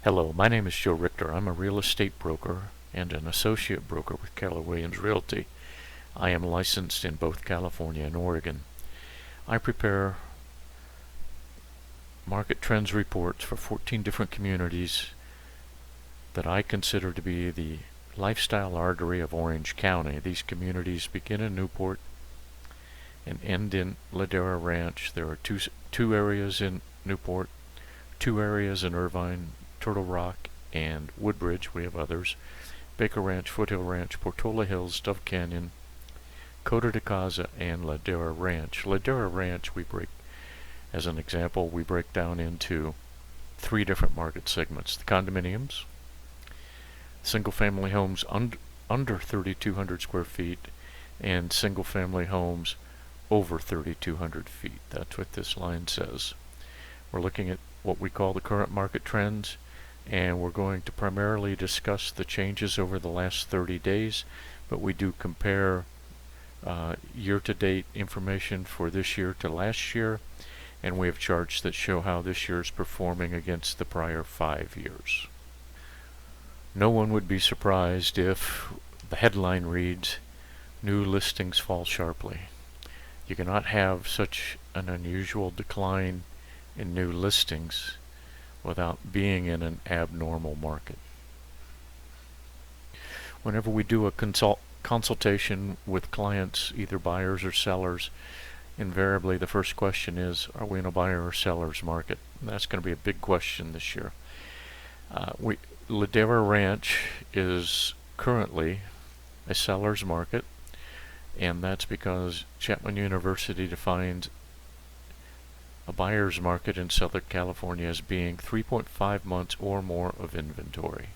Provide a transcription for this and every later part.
Hello, my name is Joe Richter. I'm a real estate broker and an associate broker with Keller Realty. I am licensed in both California and Oregon. I prepare market trends reports for 14 different communities that I consider to be the lifestyle artery of Orange County. These communities begin in Newport and end in Ladera Ranch. There are two areas in Newport, 2 areas in Irvine, Turtle Rock, and Woodbridge. We have others. Baker Ranch, Foothill Ranch, Portola Hills, Dove Canyon, Coto de Caza, and Ladera Ranch. Ladera Ranch, as an example, we break down into 3 different market segments. The condominiums, single-family homes under 3,200 square feet, and single-family homes over 3,200 feet. That's what this line says. We're looking at what we call the current market trends, and we're going to primarily discuss the changes over the last 30 days, but we do compare year-to-date information for this year to last year, and we have charts that show how this year is performing against the prior 5 years. No one would be surprised if the headline reads, "New listings fall sharply." You cannot have such an unusual decline in new listings without being in an abnormal market. Whenever we do a consultation with clients, either buyers or sellers, invariably the first question is, are we in a buyer or seller's market? And that's going to be a big question this year. Ladera Ranch is currently a seller's market, and that's because Chapman University defines a buyer's market in Southern California as being 3.5 months or more of inventory.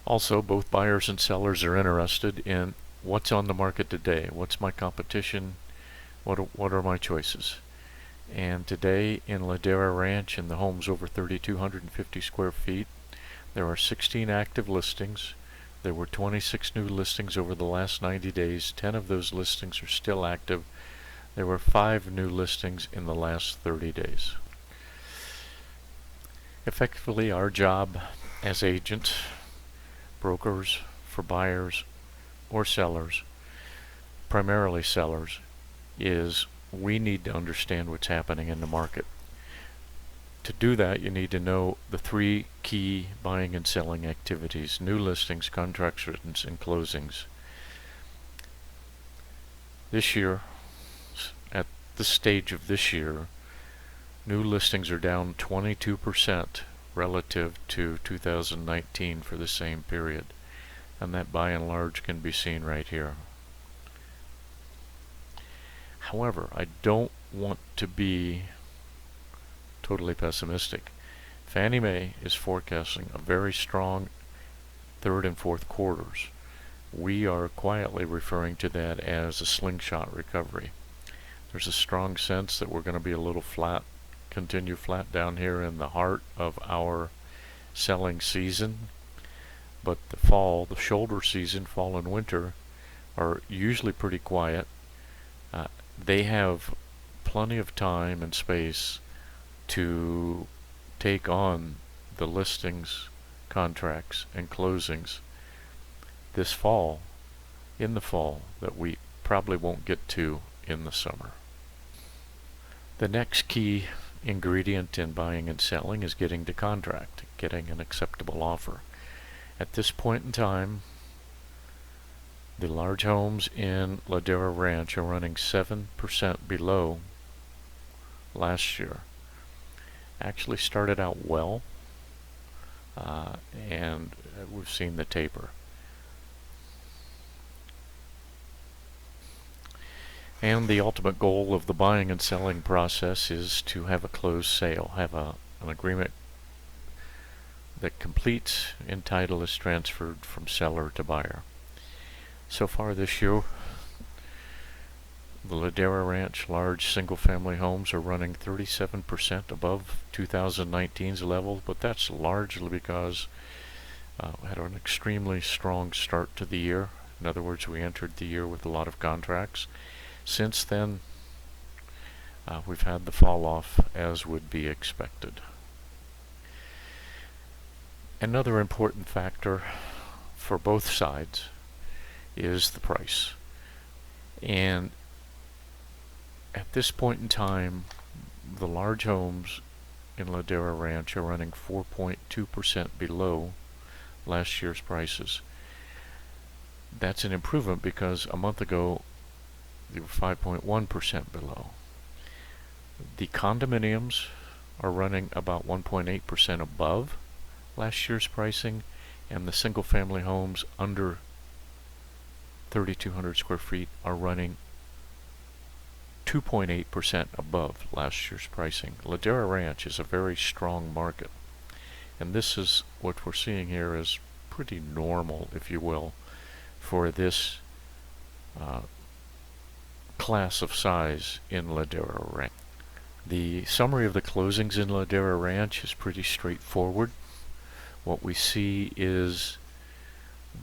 Also, both buyers and sellers are interested in what's on the market today, what's my competition, what are my choices. And today in Ladera Ranch, in the homes over 3,250 square feet, there are 16 active listings. There were 26 new listings over the last 90 days. 10 of those listings are still active. There were 5 new listings in the last 30 days. Effectively, our job as agents, brokers for buyers or sellers, primarily sellers, is we need to understand what's happening in the market. To do that, you need to know the 3 key buying and selling activities: new listings, contracts written, and closings. This year, at this stage of this year, new listings are down 22% relative to 2019 for the same period, and that by and large can be seen right here. However, I don't want to be totally pessimistic. Fannie Mae is forecasting a very strong 3rd and 4th quarters. We are quietly referring to that as a slingshot recovery. There's a strong sense that we're going to be a little flat, continue flat down here in the heart of our selling season, but the shoulder season, fall and winter, are usually pretty quiet. They have plenty of time and space to take on the listings, contracts, and closings this fall, in the fall, that we probably won't get to in the summer. The next key ingredient in buying and selling is getting to contract, getting an acceptable offer. At this point in time, the large homes in Ladera Ranch are running 7% below last year. Actually started out well, and we've seen the taper. And the ultimate goal of the buying and selling process is to have a closed sale, have an agreement that completes and title is transferred from seller to buyer. So far this year, the Ladera Ranch large single-family homes are running 37% above 2019's level, but that's largely because we had an extremely strong start to the year. In other words, we entered the year with a lot of contracts. Since then, we've had the fall off as would be expected. Another important factor for both sides is the price. And at this point in time, the large homes in Ladera Ranch are running 4.2% below last year's prices. That's an improvement because a month ago they were 5.1% below. The condominiums are running about 1.8% above last year's pricing, and the single family homes under 3,200 square feet are running 2.8% above last year's pricing. Ladera Ranch is a very strong market, and this is what we're seeing here is pretty normal, if you will, for this class of size in Ladera Ranch. The summary of the closings in Ladera Ranch is pretty straightforward. What we see is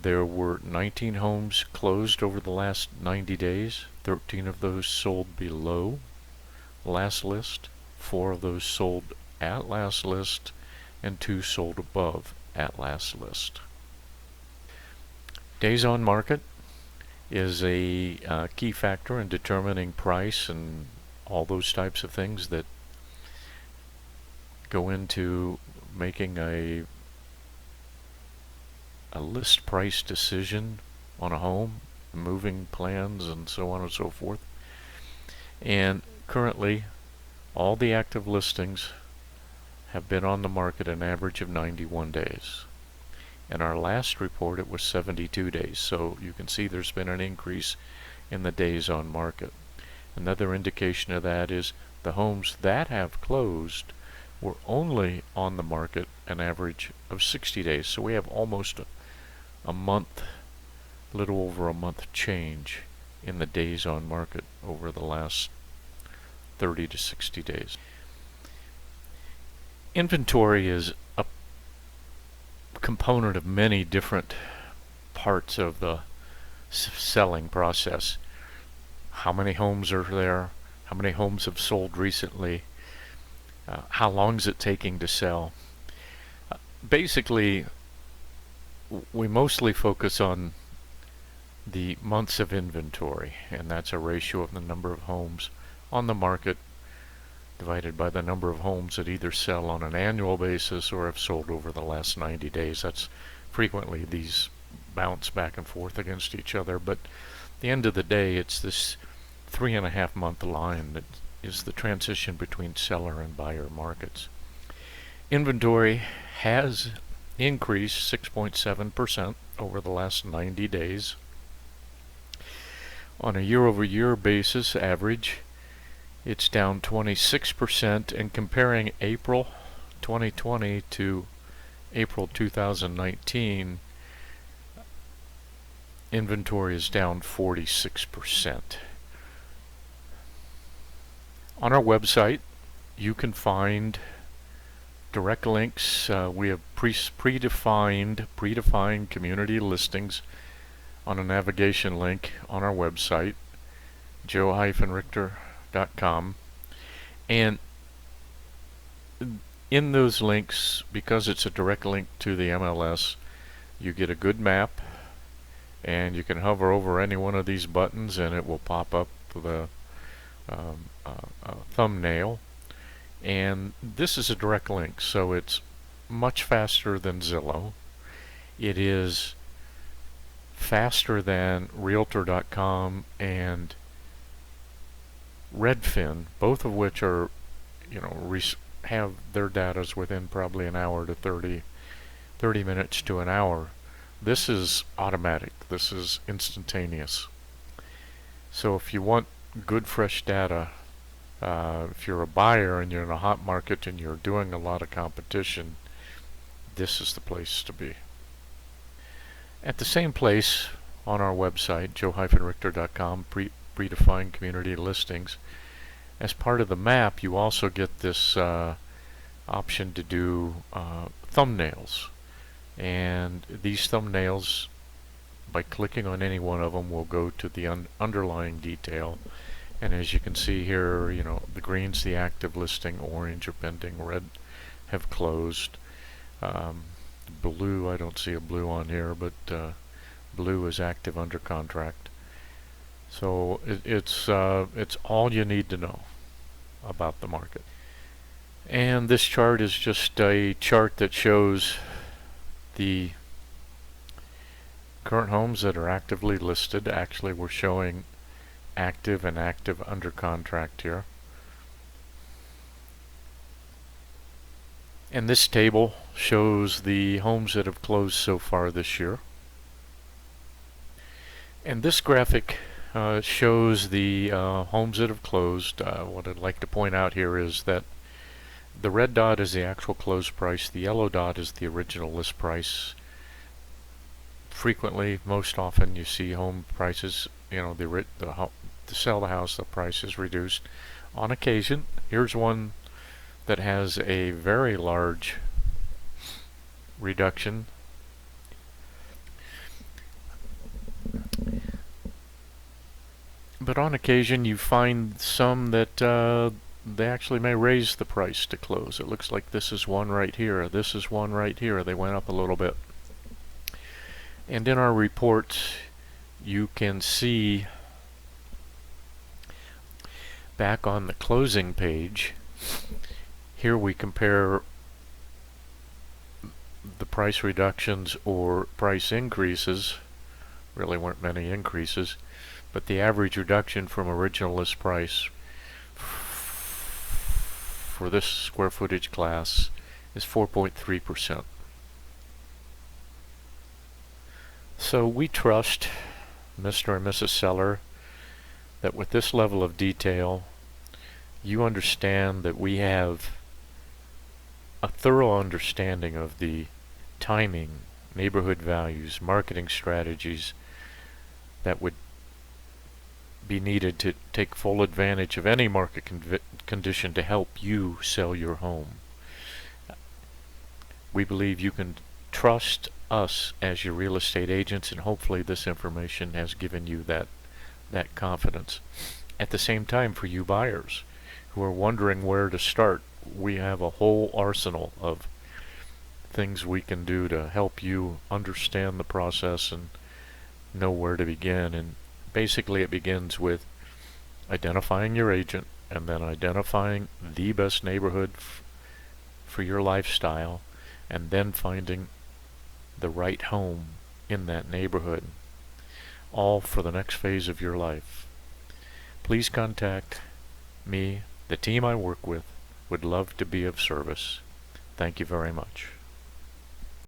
there were 19 homes closed over the last 90 days. 13 of those sold below last list, 4 of those sold at last list, and 2 sold above at last list. Days on market is a key factor in determining price and all those types of things that go into making a list price decision on a home, moving plans, and so on and so forth. And currently, all the active listings have been on the market an average of 91 days. In our last report, it was 72 days, so you can see there's been an increase in the days on market. Another indication of that is the homes that have closed were only on the market an average of 60 days, so we have almost a month, a little over a month change in the days on market over the last 30 to 60 days. Inventory is a component of many different parts of the selling process. How many homes are there? How many homes have sold recently? How long is it taking to sell? Basically, we mostly focus on the months of inventory, and that's a ratio of the number of homes on the market divided by the number of homes that either sell on an annual basis or have sold over the last 90 days. That's frequently these bounce back and forth against each other, but at the end of the day, it's this 3.5 month line that is the transition between seller and buyer markets. Inventory has increased 6.7% over the last 90 days. On a year-over-year basis average, it's down 26%, and comparing April 2020 to April 2019, inventory is down 46%. On our website, you can find direct links. We have predefined community listings on a navigation link on our website, joe-richter.com, and in those links, because it's a direct link to the MLS, you get a good map, and you can hover over any one of these buttons and it will pop up the thumbnail. And this is a direct link, so it's much faster than Zillow. It is faster than Realtor.com and Redfin, both of which are, have their datas within probably an hour to 30 minutes to an hour. This is automatic. This is instantaneous. So if you want good fresh data, if you're a buyer and you're in a hot market and you're doing a lot of competition, this is the place to be. At the same place on our website, joe-richter.com, predefined community listings, as part of the map you also get this option to do thumbnails. And these thumbnails, by clicking on any one of them, will go to the underlying detail And as you can see here, you know, the green's the active listing, orange are pending, red have closed. Blue, I don't see a blue on here, but blue is active under contract. So it's all you need to know about the market. And this chart is just a chart that shows the current homes that are actively listed. Actually, we're showing active and active under contract here. And this table shows the homes that have closed so far this year. And this graphic shows the homes that have closed. What I'd like to point out here is that the red dot is the actual close price. The yellow dot is the original list price. Frequently, most often, you see home prices, you know, to sell the house, the price is reduced. On occasion, here's one that has a very large reduction. But on occasion, you find some that they actually may raise the price to close. It looks like this is one right here. This is one right here. They went up a little bit. And in our reports, you can see back on the closing page, here we compare the price reductions or price increases. Really weren't many increases, but the average reduction from original list price for this square footage class is 4.3%. So we trust Mr. and Mrs. Seller that with this level of detail, you understand that we have a thorough understanding of the timing, neighborhood values, marketing strategies that would be needed to take full advantage of any market condition to help you sell your home. We believe you can trust us as your real estate agents, and hopefully this information has given you that confidence. At the same time, for you buyers who are wondering where to start, we have a whole arsenal of things we can do to help you understand the process and know where to begin. And basically it begins with identifying your agent and then identifying the best neighborhood for your lifestyle, and then finding the right home in that neighborhood, all for the next phase of your life. Please contact me. The team I work with would love to be of service. Thank you very much.